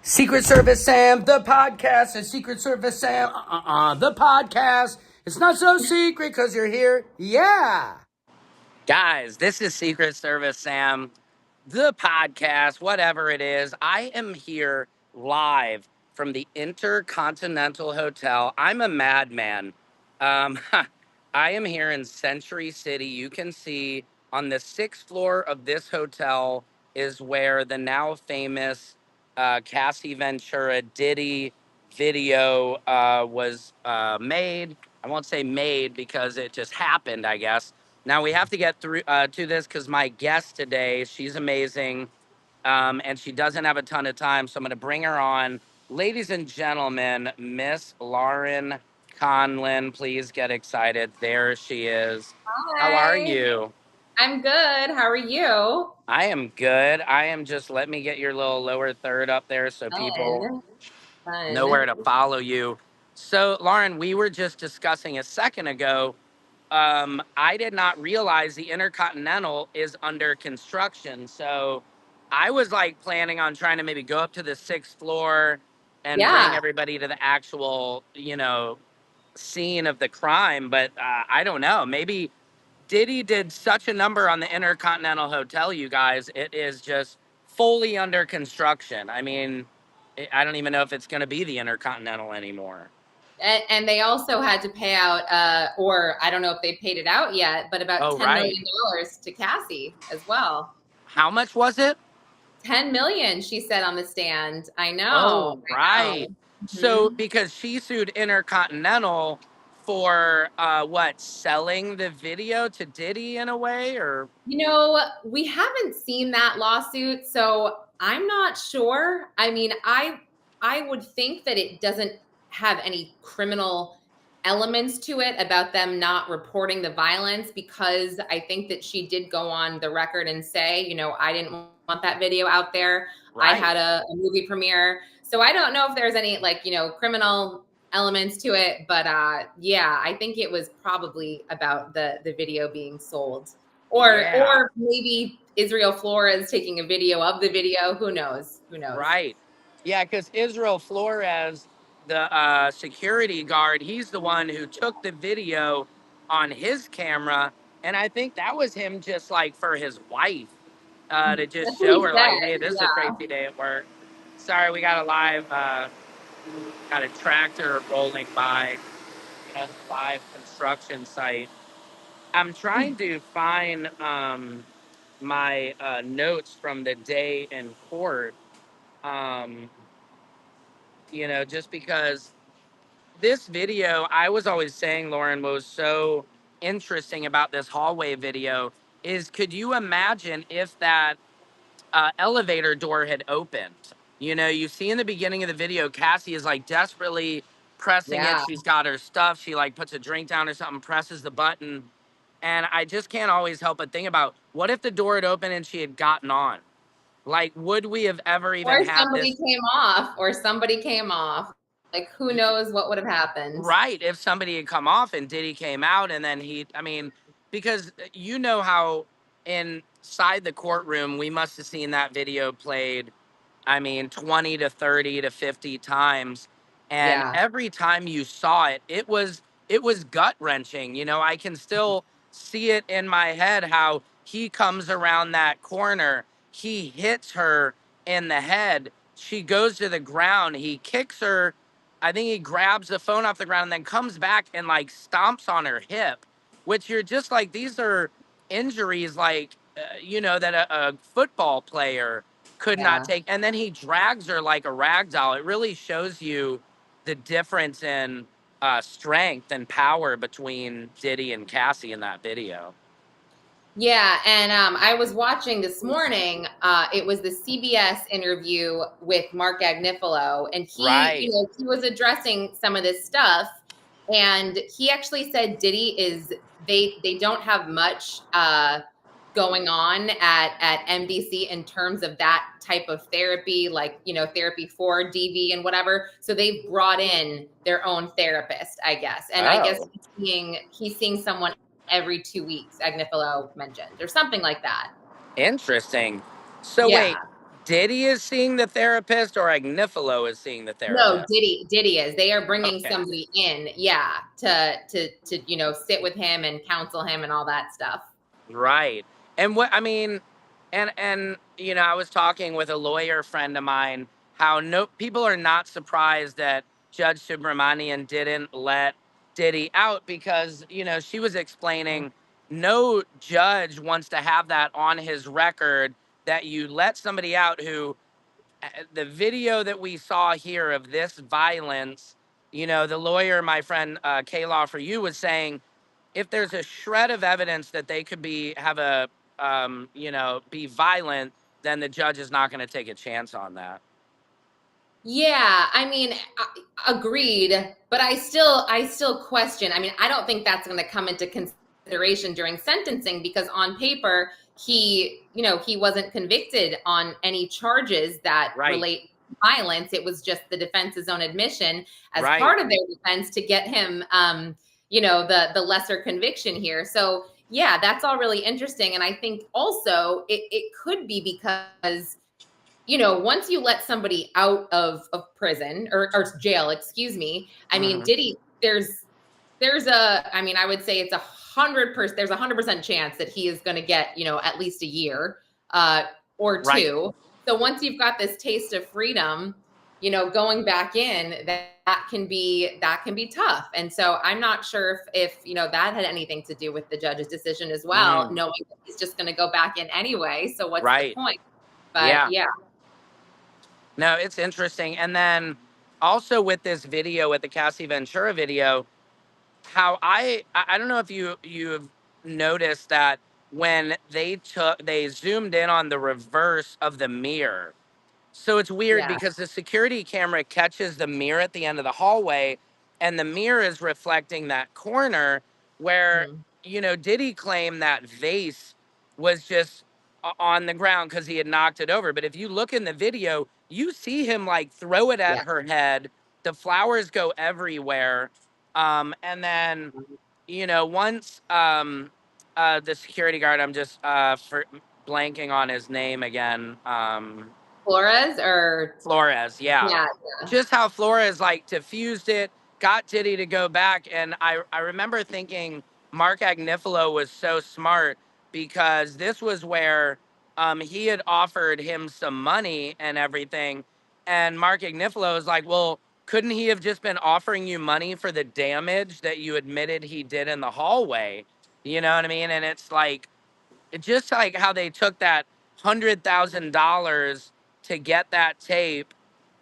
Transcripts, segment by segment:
Secret Service Sam, the podcast. It's Secret Service Sam, the podcast. It's not so secret because you're here. Yeah. Guys, this is Secret Service Sam, the podcast, whatever it is. I am here live from the Intercontinental Hotel. I'm a madman. I am here in Century City. You can see on the sixth floor of this hotel is where the now famous Cassie Ventura Diddy video was made. I won't say made because it just happened, I guess. Now we have to get through to this because my guest today, she's amazing, and she doesn't have a ton of time, so I'm going to bring her on. Ladies and gentlemen, Miss Lauren Conlin, please get excited. There she is. How are Hi, you? I'm good. How are you? I am good. I am just, let me get your little lower third up there so people Fun, know fun. where to follow you. So, Lauren, we were just discussing a second ago. I did not realize the Intercontinental is under construction. So I was like planning on trying to maybe go up to the sixth floor and bring Yeah, everybody to the actual, scene of the crime. But I don't know. Maybe Diddy did such a number on the Intercontinental Hotel, you guys. It is just fully under construction. I mean, I don't even know if it's going to be the Intercontinental anymore. and they also had to pay out, or I don't know if they paid it out yet, but about Oh, $10 right. million to Cassie as well. How much was it? 10 million, she said on the stand. I know, Oh, I right. know. So hmm because she sued Intercontinental for what, selling the video to Diddy in a way, or We haven't seen that lawsuit, so I'm not sure. I mean, I would think that it doesn't have any criminal elements to it about them not reporting the violence, because I think that she did go on the record and say, I didn't want that video out there. I right? had a movie premiere. So I don't know if there's any criminal elements to it, but yeah, I think it was probably about the video being sold. Yeah, Or maybe Israel Flores taking a video of the video. Who knows? Who knows? right. Yeah, because Israel Flores, the security guard, he's the one who took the video on his camera, and I think that was him just like for his wife to That's just what show he her said. like, hey, this is a Yeah. crazy day at work. Sorry, we got a live, got a tractor rolling by a live construction site. I'm trying to find my notes from the day in court. Um, just because this video, I was always saying, Lauren, what was so interesting about this hallway video is could you imagine if that elevator door had opened? You see in the beginning of the video, Cassie is like desperately pressing it. Yeah. She's got her stuff. She like puts a drink down or something, presses the button. And I just can't always help but think about what if the door had opened and she had gotten on? Like, would we have ever even Or had somebody this? came off, or somebody came off. Like, who knows what would have happened? Right. If somebody had come off and Diddy came out and then I mean, because you know how inside the courtroom, we must have seen that video played, I mean, 20 to 30 to 50 times. And Yeah. every time you saw it, it was gut wrenching. I can still see it in my head how he comes around that corner, he hits her in the head, she goes to the ground, he kicks her. I think he grabs the phone off the ground and then comes back and like stomps on her hip, which you're just like, these are injuries like, that a football player could not Yeah. take. And then he drags her like a rag doll. It really shows you the difference in strength and power between Diddy and Cassie in that video. Yeah, and I was watching this morning. It was the CBS interview with Mark Agnifilo, and Right. he was addressing some of this stuff, and he actually said Diddy is they don't have much going on at NBC in terms of that type of therapy, like therapy for DV and whatever. So they've brought in their own therapist, I guess, and I guess Oh, he's seeing someone every 2 weeks, Agnifilo mentioned, or something like that. interesting. So Yeah. wait, Diddy is seeing the therapist or Agnifilo is seeing the No, therapist? Diddy is. They are bringing Okay. somebody in, yeah, to sit with him and counsel him and all that stuff. Right. And what I mean, and I was talking with a lawyer friend of mine how no people are not surprised that Judge Subramanian didn't let Diddy out because, she was explaining no judge wants to have that on his record that you let somebody out who the video that we saw here of this violence, the lawyer, my friend K Law for you, was saying if there's a shred of evidence that they could be violent, then the judge is not going to take a chance on that. Yeah, I mean, agreed, but I still question. I mean, I don't think that's going to come into consideration during sentencing because on paper he wasn't convicted on any charges that Right. relate to violence. It was just the defense's own admission as Right. part of their defense to get him the lesser conviction here. So, yeah, that's all really interesting and I think also it could be because once you let somebody out of prison or jail, excuse me, I mean, Mhm. Diddy, I mean, I would say it's 100%, there's 100% chance that he is going to get, at least a year or Right. two. So once you've got this taste of freedom, going back in, that can be tough. And so I'm not sure if that had anything to do with the judge's decision as well, Mhm. knowing that he's just going to go back in anyway. So what's the Right. point? But Yeah. yeah. No, it's interesting. And then also with this video, with the Cassie Ventura video, how I don't know if you've noticed that when they zoomed in on the reverse of the mirror. So it's weird Yeah. because the security camera catches the mirror at the end of the hallway, and the mirror is reflecting that corner where, Mhm. Diddy claimed that vase was just on the ground because he had knocked it over. But if you look in the video, you see him like throw it at Yeah. her head. The flowers go everywhere. And then, once the security guard, I'm just for blanking on his name again. Flores or Flores, yeah. yeah, yeah. Just how Flores like diffused it, got Diddy to go back. And I remember thinking Mark Agnifilo was so smart because this was where he had offered him some money and everything. And Mark Agnifilo was like, well, couldn't he have just been offering you money for the damage that you admitted he did in the hallway? You know what I mean? And it's like, just like how they took that $100,000 to get that tape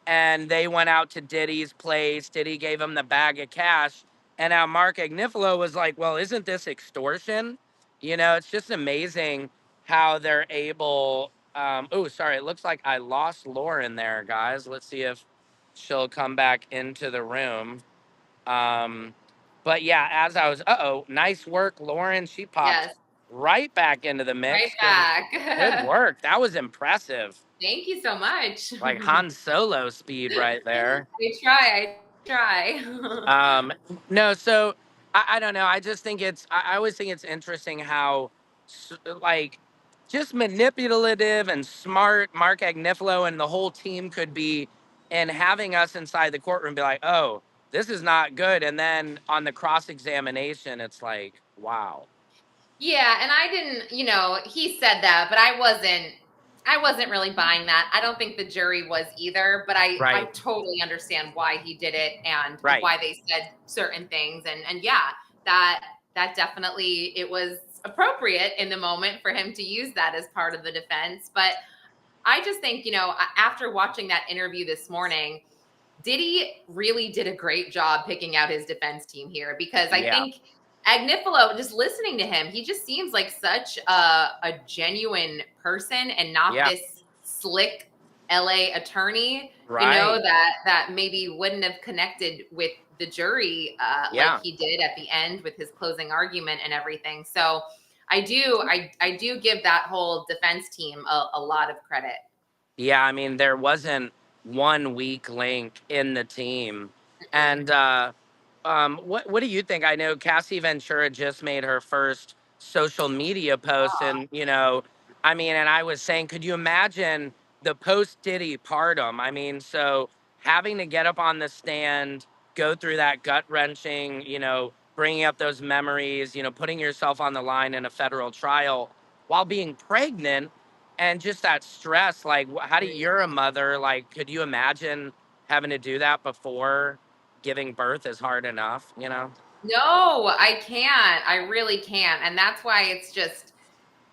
and they went out to Diddy's place. Diddy gave him the bag of cash. And now Mark Agnifilo was like, well, isn't this extortion? It's just amazing how they're able. Oh, sorry. It looks like I lost Lauren there, guys. Let's see if she'll come back into the room. Um, but yeah, as I was, nice work, Lauren. She popped Yes, right back into the right mix. Good back. work. That was impressive. Thank you so much. Like Han Solo speed right there. I try. Um, no, so I don't know. I just think I always think it's interesting how, like, just manipulative and smart Mark Agnifilo and the whole team could be in having us inside the courtroom be like, oh, this is not good. And then on the cross examination, it's like, wow. Yeah, and I didn't, he said that, but I wasn't really buying that. I don't think the jury was either, but I Right, totally understand why he did it and right. why they said certain things and yeah, that that definitely it was appropriate in the moment for him to use that as part of the defense, but I just think, after watching that interview this morning, Diddy really did a great job picking out his defense team here because I Yeah, think Agnifilo, just listening to him, he just seems like such a genuine person and not yeah, this slick LA attorney, right. that maybe wouldn't have connected with the jury like Yeah. he did at the end with his closing argument and everything. So I do give that whole defense team a lot of credit. Yeah, I mean, there wasn't one weak link in the team. Mm. And what do you think? I know Cassie Ventura just made her first social media post, Oh, and I mean, and I was saying, could you imagine the post Diddy pardon. I mean, so having to get up on the stand, go through that gut wrenching, bringing up those memories, putting yourself on the line in a federal trial while being pregnant, and just that stress. Like, how do you're a mother? Like, could you imagine having to do that before giving birth is hard enough? No, I can't. I really can't. And that's why it's just,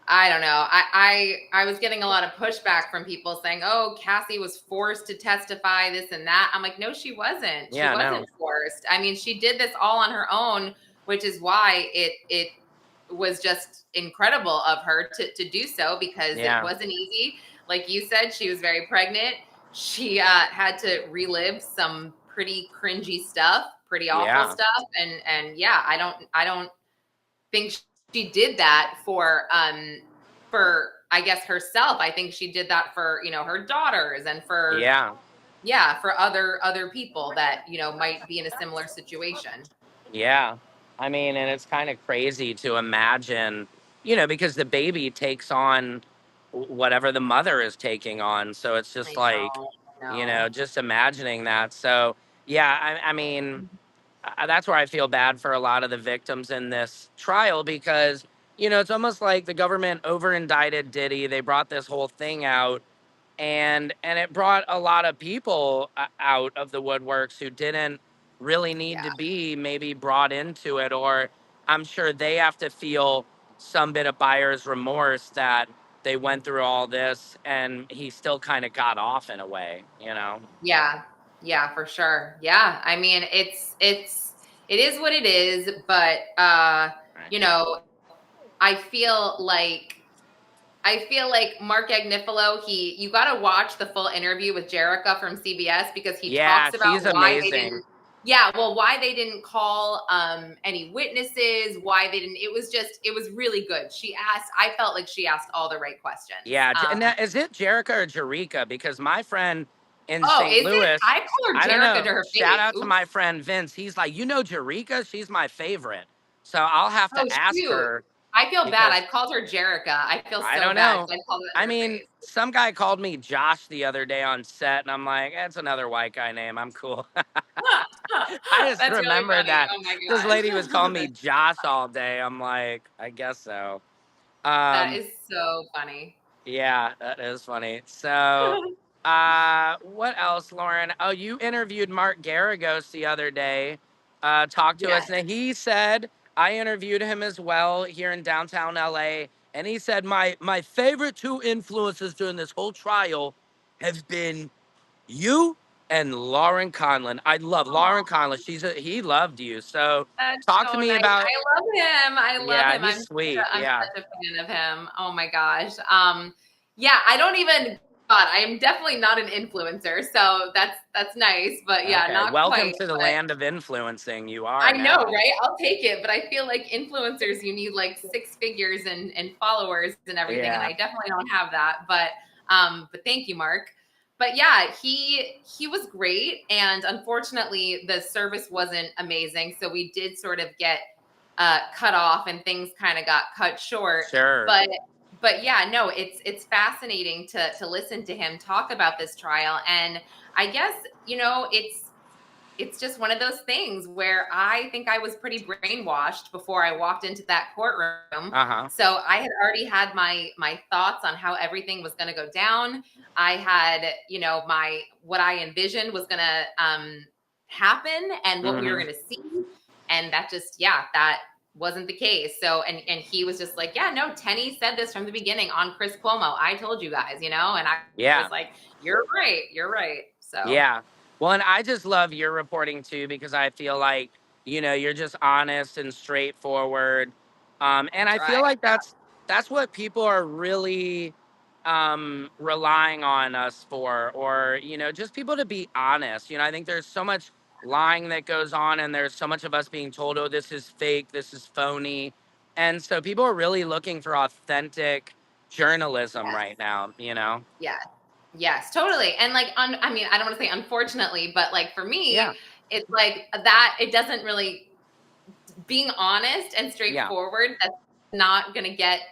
I don't know. I was getting a lot of pushback from people saying, "Oh, Cassie was forced to testify this and that." I'm like, "No, she wasn't. She Yeah, wasn't no. forced. I mean, she did this all on her own, which is why it was just incredible of her to do so, because it Yeah. wasn't easy. Like you said, she was very pregnant. She had to relive some pretty cringy stuff, pretty awful Yeah. stuff, and yeah, I don't think she did that for I guess herself. I think she did that for, her daughters and for, Yeah. yeah, for other people that, might be in a similar situation. Yeah. I mean, and it's kind of crazy to imagine, because the baby takes on whatever the mother is taking on. So it's just I like, know. I know. just imagining that. So, yeah, I mean, that's where I feel bad for a lot of the victims in this trial because, it's almost like the government over indicted Diddy. They brought this whole thing out, and it brought a lot of people out of the woodworks who didn't really need Yeah. to be maybe brought into it, or I'm sure they have to feel some bit of buyer's remorse that they went through all this and he still kind of got off in a way. Yeah. Yeah, for sure. Yeah. I mean, it is what it is, but Right. you know, I feel like Mark Agnifilo, you got to watch the full interview with Jerica from CBS, because he Yeah, talks about she's amazing. why they didn't call any witnesses, why they didn't. It was really good. I felt like she asked all the right questions. Yeah, and is it Jerica or Jerica? Because my friend in Oh, St. is it? Louis, I call her I don't Jerica know. to her Shout face. out to Oops. my friend Vince. He's like, Jerica? She's my favorite. So I'll have Oh, to ask shoot. her I feel bad. because I've called her Jerica. I feel I so don't bad know. because I called her I to her mean, face. some guy called me Josh the other day on set, and I'm like, it's another white guy name. I'm cool. I just That's really remember funny. that Oh my this lady was gosh. calling me Josh all day. I'm like, I guess so. That Um, is so funny. Yeah, that is funny. So, what else, Lauren? Oh, you interviewed Mark Garagos the other day. Talked to us, Yes. and he said I interviewed him as well here in downtown LA, and he said my favorite two influences during this whole trial have been you and Lauren Conlon. I love Lauren Conlon. He loved you. So, That's talk to so me nice. about. I love him. I love Yeah, him. he's sweet. I'm Yeah. such a fan of him. Oh my gosh. Yeah, I don't even God, I am definitely not an influencer, so that's nice, but yeah, Okay. not Welcome quite. to the But land of influencing. You I are know, now. right? I'll take it, but I feel like influencers, you need like six figures and followers and everything, and Yeah. I definitely don't have that. But thank you, Mark. But yeah, he was great, and unfortunately, the service wasn't amazing, so we did sort of get cut off, and things kind of got cut short. Sure. But yeah, no, it's fascinating to listen to him talk about this trial, and I guess it's just one of those things where I think I was pretty brainwashed before I walked into that courtroom. Uh-huh. So I had already had my thoughts on how everything was going to go down. I had, my what I envisioned was going to happen and what we were Mm-hmm. going to see, and that just that wasn't the case. So and he was just like, yeah, no, Tenny said this from the beginning on Chris Cuomo. I told you guys, and I Yeah. was like, you're right. So Yeah. Well, and I just love your reporting too because I feel like, you're just honest and straightforward. I And I try. feel like that's what people are really relying on us for, or, just people to be honest. I think there's so much lying that goes on, and there's so much of us being told, oh, this is fake, this is phony. And so people are really looking for authentic journalism Yes. right now. Yes. Yes, totally. And like, I mean, I don't want to say unfortunately, but like for Yeah. me, it's like that. It doesn't really being honest and Yeah. straightforward. That's not going to get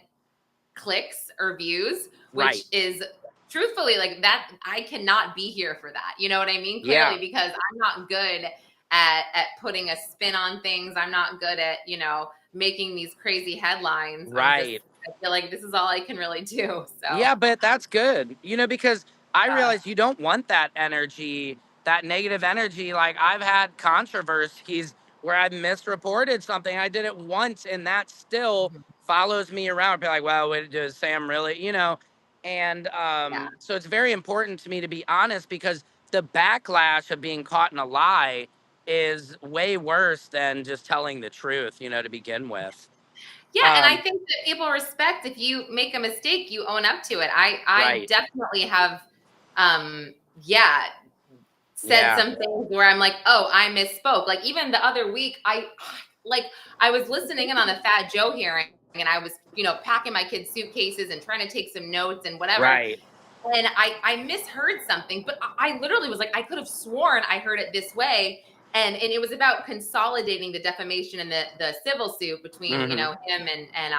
clicks or views, which Right. is truthfully, like that, I cannot be here for that. You know what I mean? Yeah. Clearly, because I'm not good at putting a spin on things. I'm not good at, making these crazy headlines. Right. I feel like this is all I can really do. So, Yeah, but that's good, because I yeah. realize you don't want that energy, that negative energy. Like, I've had controversies where I've misreported something. I did it once, and that still Mhm. follows me around. Be like, well, wait, does Sam really, And Yeah. so it's very important to me to be honest, because the backlash of being caught in a lie is way worse than just telling the truth, to begin with. Yeah, and I Um, think that people respect if you make a mistake, you own up to it. I right. definitely have, yeah, said Yeah. some things where I'm like, oh, I misspoke. Like even the other week, like I was listening in on the Fat Joe hearing, and I was, packing my kids' suitcases and trying to take some notes and whatever. Right. And I misheard something, but I literally was like, I could have sworn I heard it this way. And it was about consolidating the defamation and the civil suit between, Mm-hmm. him and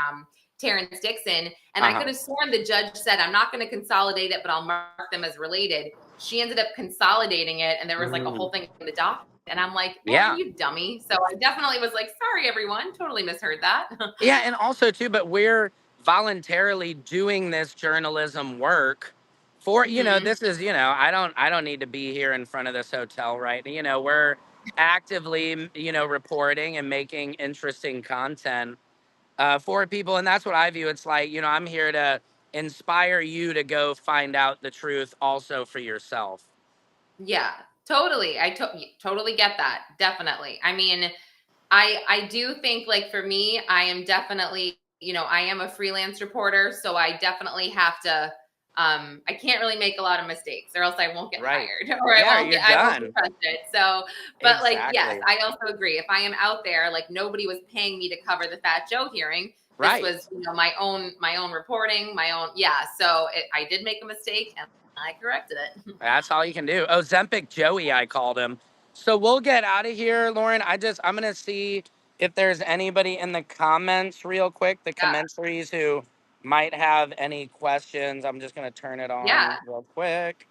Terrence Dixon. And I Uh-huh. could have sworn the judge said, I'm not going to consolidate it, but I'll mark them as related. She ended up consolidating it, and there was like a Mm. whole thing in the doc. And I'm like, man, Yeah. you dummy. So I definitely was like, sorry, everyone. Totally misheard that. Yeah, and also too, but we're voluntarily doing this journalism work for, Hmm. this is, I don't need to be here in front of this hotel, right? We're actively, reporting and making interesting content for people. And that's what I view. It's like, I'm here to inspire you to go find out the truth also for yourself. Yeah, totally. Totally get that. Definitely. I mean, I do think like for me, I am definitely, I am a freelance reporter, so I definitely have to I can't really make a lot of mistakes or else I won't get Right. hired or Yeah, you're I won't be done. trusted. So, but like yes, Exactly. I also agree. If I am out there, like nobody was paying me to cover the Fat Joe hearing. This Right. was, my own reporting, my own so I did make a mistake and I corrected it. That's all you can do. Ozempic Joey, I called him. So we'll get out of here, Lauren. I'm gonna see if there's anybody in the comments real quick, the Yeah. commentaries who might have any questions. I'm just gonna turn it Yeah. on real quick.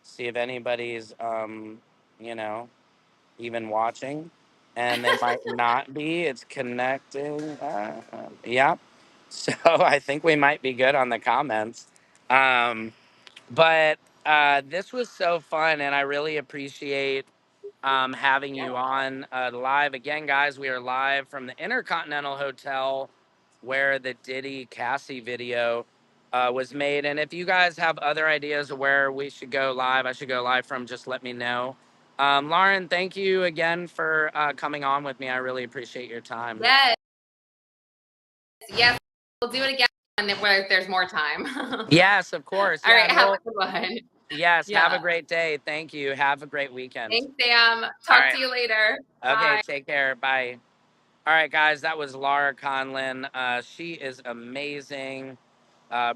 See if anybody's you know, even watching. And they might not be. It's connecting. Yeah. So I think we might be good on the comments. But this was so fun, and I really appreciate having Yeah. you on live again, guys. We are live from the Intercontinental Hotel where the Diddy Cassie video was made. And if you guys have other ideas of where we should go live, I should go live from, just let me know. Lauren, thank you again for coming on with me. I really appreciate your time. Yes. Yes. We'll do it again where there's more time. Yes, of course. All Yeah, right. and Have we'll, a good one. yes, have a Yeah. great day. Thank you. Have a great weekend. Thanks, Sam. All Talk right. to you later. Okay, Bye. take care. Bye. All right, guys, that was Laura Conlin. She is amazing,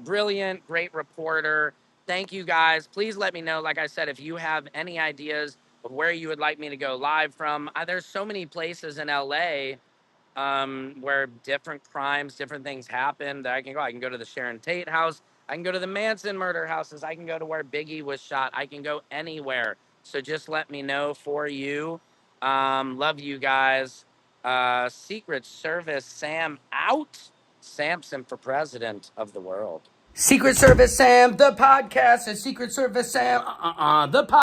brilliant, great reporter. Thank you, guys. Please let me know, like I said, if you have any ideas of where you would like me to go live from. There's so many places in LA where different crimes, different things happen that I can go. I can go to the Sharon Tate house. I can go to the Manson murder houses. I can go to where Biggie was shot. I can go anywhere. So just let me know for you. Love you guys. Secret Service Sam out. Samson for president of the world. Secret Service Sam, the podcast, and Secret Service Sam, the podcast.